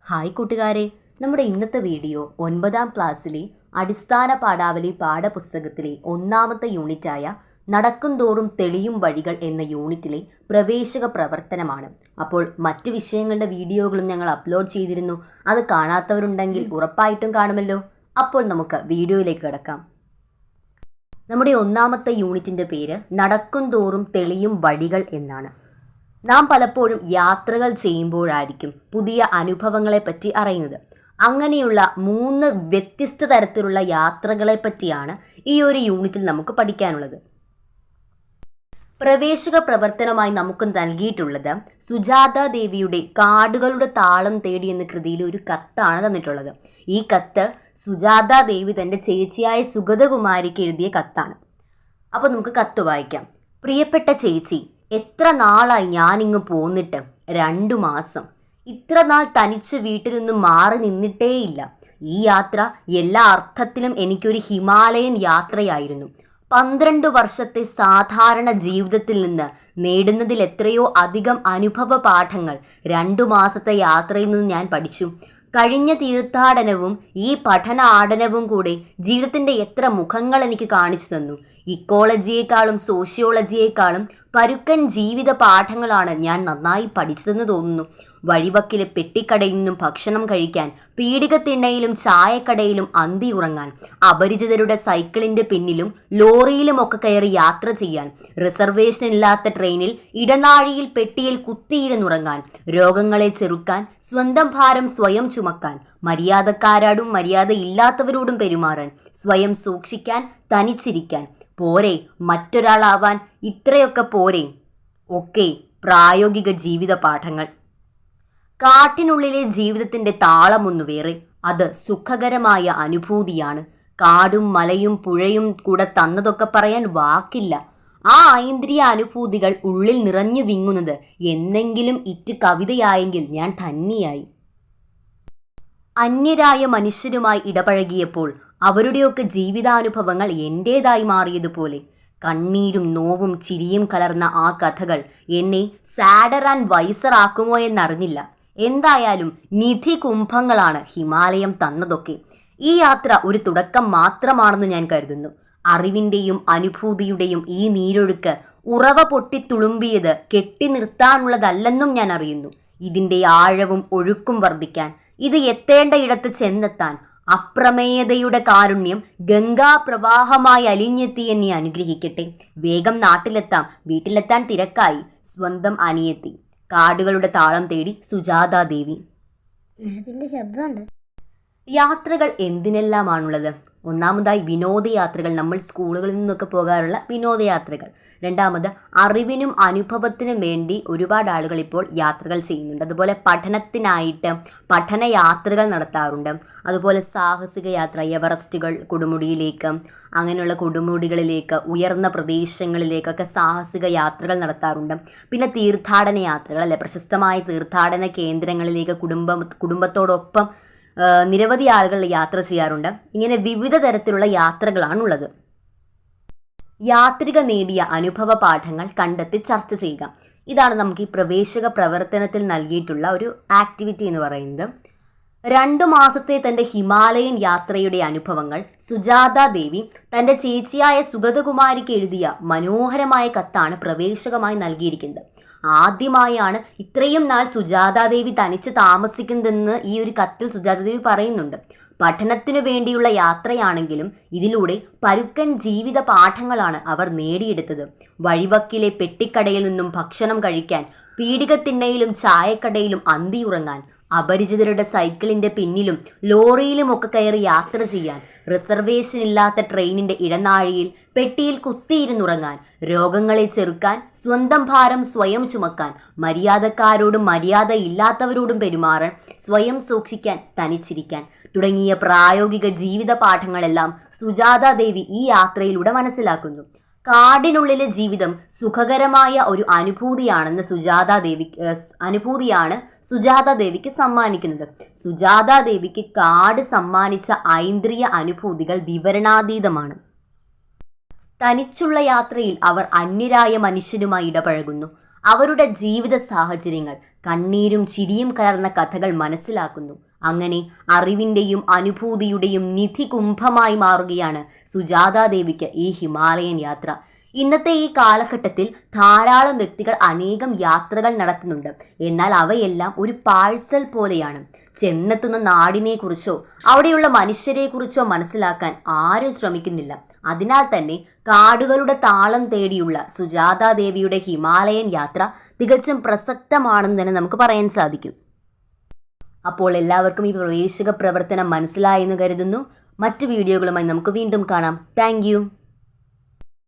Hi കൂട്ടുകാരെ, നമ്മുടെ ഇന്നത്തെ വീഡിയോ 9ാം ക്ലാസ്സിലെ അടിസ്ഥാന പാഠാവലി പാഠപുസ്തകത്തിലെ ഒന്നാമത്തെ യൂണിറ്റായ നടക്കുംതോറും തെളിയും വഴികൾ എന്ന യൂണിറ്റിലെ പ്രവേശക പ്രവർത്തനമാണ്. അപ്പോൾ മറ്റു വിഷയങ്ങളുടെ വീഡിയോകളും ഞങ്ങൾ അപ്ലോഡ് ചെയ്തിരുന്നു. അത് കാണാത്തവരുണ്ടെങ്കിൽ ഉറപ്പായിട്ടും കാണുമല്ലോ. അപ്പോൾ നമുക്ക് വീഡിയോയിലേക്ക് കിടക്കാം. നമ്മുടെ ഒന്നാമത്തെ യൂണിറ്റിൻ്റെ പേര് നടക്കുംതോറും തെളിയും വഴികൾ എന്നാണ്. നാം പലപ്പോഴും യാത്രകൾ ചെയ്യുമ്പോഴായിരിക്കും പുതിയ അനുഭവങ്ങളെ പറ്റി അറിയുന്നത്. അങ്ങനെയുള്ള 3 വ്യത്യസ്ത തരത്തിലുള്ള യാത്രകളെ പറ്റിയാണ് ഈ ഒരു യൂണിറ്റിൽ നമുക്ക് പഠിക്കാനുള്ളത്. പ്രവേശക പ്രവർത്തനമായി നമുക്ക് നൽകിയിട്ടുള്ളത് സുജാത ദേവിയുടെ കാടുകളുടെ താളം തേടി എന്ന കൃതിയിൽ ഒരു കത്താണ് തന്നിട്ടുള്ളത്. ഈ കത്ത് സുജാത ദേവി തൻ്റെ ചേച്ചിയായ സുഗതകുമാരിക്ക് എഴുതിയ കത്താണ്. അപ്പോൾ നമുക്ക് കത്ത് വായിക്കാം. പ്രിയപ്പെട്ട ചേച്ചി, എത്ര നാളായി ഞാനിങ്ങ് പോന്നിട്ട്? 2 മാസം. ഇത്ര നാൾ തനിച്ച് വീട്ടിൽ നിന്നും മാറി നിന്നിട്ടേയില്ല. ഈ യാത്ര എല്ലാ അർത്ഥത്തിലും എനിക്കൊരു ഹിമാലയൻ യാത്രയായിരുന്നു. 12 വർഷത്തെ സാധാരണ ജീവിതത്തിൽ നിന്ന് നേടുന്നതിൽ എത്രയോ അധികം അനുഭവ പാഠങ്ങൾ 2 മാസത്തെ യാത്രയിൽ നിന്ന് ഞാൻ പഠിച്ചു. കഴിഞ്ഞ തീർത്ഥാടനവും ഈ പഠനാടനവും കൂടെ ജീവിതത്തിൻ്റെ എത്ര മുഖങ്ങൾ എനിക്ക് കാണിച്ചു തന്നു. ഇക്കോളജിയേക്കാളും സോഷ്യോളജിയേക്കാളും പരുക്കൻ ജീവിത പാഠങ്ങളാണ് ഞാൻ നന്നായി പഠിച്ചതെന്ന് തോന്നുന്നു. വഴിവക്കിലെ പെട്ടിക്കടയിൽ നിന്നും ഭക്ഷണം കഴിക്കാൻ, പീഡികത്തിണ്ണയിലും ചായക്കടയിലും അന്തി ഉറങ്ങാൻ, അപരിചിതരുടെ സൈക്കിളിൻ്റെ പിന്നിലും ലോറിയിലുമൊക്കെ കയറി യാത്ര ചെയ്യാൻ, റിസർവേഷൻ ഇല്ലാത്ത ട്രെയിനിൽ ഇടനാഴിയിൽ പെട്ടിയിൽ കുത്തിയിരുന്നുറങ്ങാൻ, രോഗങ്ങളെ ചെറുക്കാൻ, സ്വന്തം ഭാരം സ്വയം ചുമക്കാൻ, മര്യാദക്കാരോടും മര്യാദയില്ലാത്തവരോടും പെരുമാറാൻ, സ്വയം സൂക്ഷിക്കാൻ, തനിച്ചിരിക്കാൻ. പോരെ മറ്റൊരാളാവാൻ? ഇത്രയൊക്കെ പോരെ? ഒക്കെ പ്രായോഗിക ജീവിത പാഠങ്ങൾ. കാട്ടിനുള്ളിലെ ജീവിതത്തിൻ്റെ താളമൊന്നു വേറെ. അത് സുഖകരമായ അനുഭൂതിയാണ്. കാടും മലയും പുഴയും കൂടെ തന്നതൊക്കെ പറയാൻ വാക്കില്ല. ആ ഐന്ദ്രിയ അനുഭൂതികൾ ഉള്ളിൽ നിറഞ്ഞു വിങ്ങുന്നത് എന്നെങ്കിലും ഇറ്റ് കവിതയായെങ്കിൽ ഞാൻ ധന്യയായി. അന്യരായ മനുഷ്യരുമായി ഇടപഴകിയപ്പോൾ അവരുടെയൊക്കെ ജീവിതാനുഭവങ്ങൾ എൻ്റേതായി മാറിയതുപോലെ കണ്ണീരും നോവും ചിരിയും കലർന്ന ആ കഥകൾ എന്നെ സാഡർ ആൻഡ് വൈസർ ആക്കുമോ എന്നറിഞ്ഞില്ല. എന്തായാലും നിധി കുംഭങ്ങളാണ് ഹിമാലയം തന്നതൊക്കെ. ഈ യാത്ര ഒരു തുടക്കം മാത്രമാണെന്ന് ഞാൻ കരുതുന്നു. അറിവിൻ്റെയും അനുഭൂതിയുടെയും ഈ നീരൊഴുക്ക് ഉറവ പൊട്ടി തുളുമ്പിയത് കെട്ടി നിർത്താനുള്ളതല്ലെന്നും ഞാൻ അറിയുന്നു. ഇതിൻ്റെ ആഴവും ഒഴുക്കും വർദ്ധിക്കാൻ, ഇത് എത്തേണ്ട ഇടത്ത് ചെന്നെത്താൻ അപ്രമേയതയുടെ കാരുണ്യം ഗംഗാപ്രവാഹമായി അലിഞ്ഞെത്തി എന്നെ അനുഗ്രഹിക്കട്ടെ. വേഗം നാട്ടിലെത്താം, വീട്ടിലെത്താൻ തിരക്കായി. സ്വന്തം അനിയത്തി. കാടുകളുടെ താളം തേടി സുജാത ദേവി. യാത്രകൾ എന്തിനെല്ലാമാണുള്ളത്? ഒന്നാമതായി വിനോദയാത്രകൾ, നമ്മൾ സ്കൂളുകളിൽ നിന്നൊക്കെ പോകാറുള്ള വിനോദയാത്രകൾ. രണ്ടാമത് അറിവിനും അനുഭവത്തിനും വേണ്ടി ഒരുപാട് ആളുകൾ ഇപ്പോൾ യാത്രകൾ ചെയ്യുന്നുണ്ട്. അതുപോലെ പഠനത്തിനായിട്ട് പഠനയാത്രകൾ നടത്താറുണ്ട്. അതുപോലെ സാഹസിക യാത്ര, എവറസ്റ്റുകൾ, കൊടുമുടിയിലേക്ക്, അങ്ങനെയുള്ള കൊടുമുടികളിലേക്ക്, ഉയർന്ന പ്രദേശങ്ങളിലേക്കൊക്കെ സാഹസിക യാത്രകൾ നടത്താറുണ്ട്. പിന്നെ തീർത്ഥാടന യാത്രകൾ, അല്ലെ, പ്രശസ്തമായ തീർത്ഥാടന കേന്ദ്രങ്ങളിലേക്ക് കുടുംബത്തോടൊപ്പം നിരവധി ആളുകൾ യാത്ര ചെയ്യാറുണ്ട്. ഇങ്ങനെ വിവിധ തരത്തിലുള്ള യാത്രകളാണുള്ളത്. യാത്രിക നേടിയ അനുഭവ പാഠങ്ങൾ കണ്ടെത്തി ചർച്ച ചെയ്യുക. ഇതാണ് നമുക്ക് ഈ പ്രവേശക പ്രവർത്തനത്തിൽ നൽകിയിട്ടുള്ള ഒരു ആക്ടിവിറ്റി എന്ന് പറയുന്നത്. 2 മാസത്തെ തൻ്റെ ഹിമാലയൻ യാത്രയുടെ അനുഭവങ്ങൾ സുജാത ദേവി തൻ്റെ ചേച്ചിയായ സുഗതകുമാരിക്ക് എഴുതിയ മനോഹരമായ കത്താണ് പ്രവേശകമായി നൽകിയിരിക്കുന്നത്. ആദ്യമായാണ് ഇത്രയും നാൾ സുജാതാദേവി തനിച്ച് താമസിക്കുന്നതെന്ന് ഈ ഒരു കത്തിൽ സുജാതാദേവി പറയുന്നുണ്ട്. പഠനത്തിനു വേണ്ടിയുള്ള യാത്രയാണെങ്കിലും ഇതിലൂടെ പരുക്കൻ ജീവിത പാഠങ്ങളാണ് അവർ നേടിയെടുത്തത്. വഴിവക്കിലെ പെട്ടിക്കടയിൽ നിന്നും ഭക്ഷണം കഴിക്കാൻ, പീഡികത്തിണ്ണയിലും ചായക്കടയിലും അന്തിയുറങ്ങാൻ, അപരിചിതരുടെ സൈക്കിളിൻ്റെ പിന്നിലും ലോറിയിലുമൊക്കെ കയറി യാത്ര ചെയ്യാൻ, റിസർവേഷൻ ഇല്ലാത്ത ട്രെയിനിൻ്റെ ഇടനാഴിയിൽ പെട്ടിയിൽ കുത്തിയിരുന്നുറങ്ങാൻ, രോഗങ്ങളെ ചെറുക്കാൻ, സ്വന്തം ഭാരം സ്വയം ചുമക്കാൻ, മര്യാദക്കാരോടും മര്യാദയില്ലാത്തവരോടും പെരുമാറാൻ, സ്വയം സൂക്ഷിക്കാൻ, തനിച്ചിരിക്കാൻ തുടങ്ങിയ പ്രായോഗിക ജീവിത പാഠങ്ങളെല്ലാം സുജാത ദേവി ഈ യാത്രയിലൂടെ മനസ്സിലാക്കുന്നു. കാടിനുള്ളിലെ ജീവിതം സുഖകരമായ ഒരു അനുഭൂതിയാണ് സുജാത ദേവിക്ക് സമ്മാനിക്കുന്നത്. സുജാത ദേവിക്ക് കാട് സമ്മാനിച്ച ഐന്ദ്രിയ അനുഭൂതികൾ വിവരണാതീതമാണ്. തനിച്ചുള്ള യാത്രയിൽ അവർ അന്യരായ മനുഷ്യരുമായി ഇടപഴകുന്നു. അവരുടെ ജീവിത സാഹചര്യങ്ങൾ, കണ്ണീരും ചിരിയും കലർന്ന കഥകൾ മനസ്സിലാക്കുന്നു. അങ്ങനെ അറിവിൻ്റെയും അനുഭൂതിയുടെയും നിധി കുംഭമായി മാറുകയാണ് സുജാതാദേവിക്ക് ഈ ഹിമാലയൻ യാത്ര. ഇന്നത്തെ ഈ കാലഘട്ടത്തിൽ ധാരാളം വ്യക്തികൾ അനേകം യാത്രകൾ നടത്തുന്നുണ്ട്. എന്നാൽ അവയെല്ലാം ഒരു പാഴ്സൽ പോലെയാണ്. ചെന്നെത്തുന്ന നാടിനെക്കുറിച്ചോ അവിടെയുള്ള മനുഷ്യരെക്കുറിച്ചോ മനസ്സിലാക്കാൻ ആരും ശ്രമിക്കുന്നില്ല. അതിനാൽ തന്നെ കാടുകളുടെ താളം തേടിയുള്ള സുജാതാദേവിയുടെ ഹിമാലയൻ യാത്ര തികച്ചും പ്രസക്തമാണെന്ന് തന്നെ നമുക്ക് പറയാൻ സാധിക്കും. അപ്പോൾ എല്ലാവർക്കും ഈ പ്രവേശക പ്രവർത്തനം മനസ്സിലായെന്ന് കരുതുന്നു. മറ്റു വീഡിയോകളുമായി നമുക്ക് വീണ്ടും കാണാം. താങ്ക്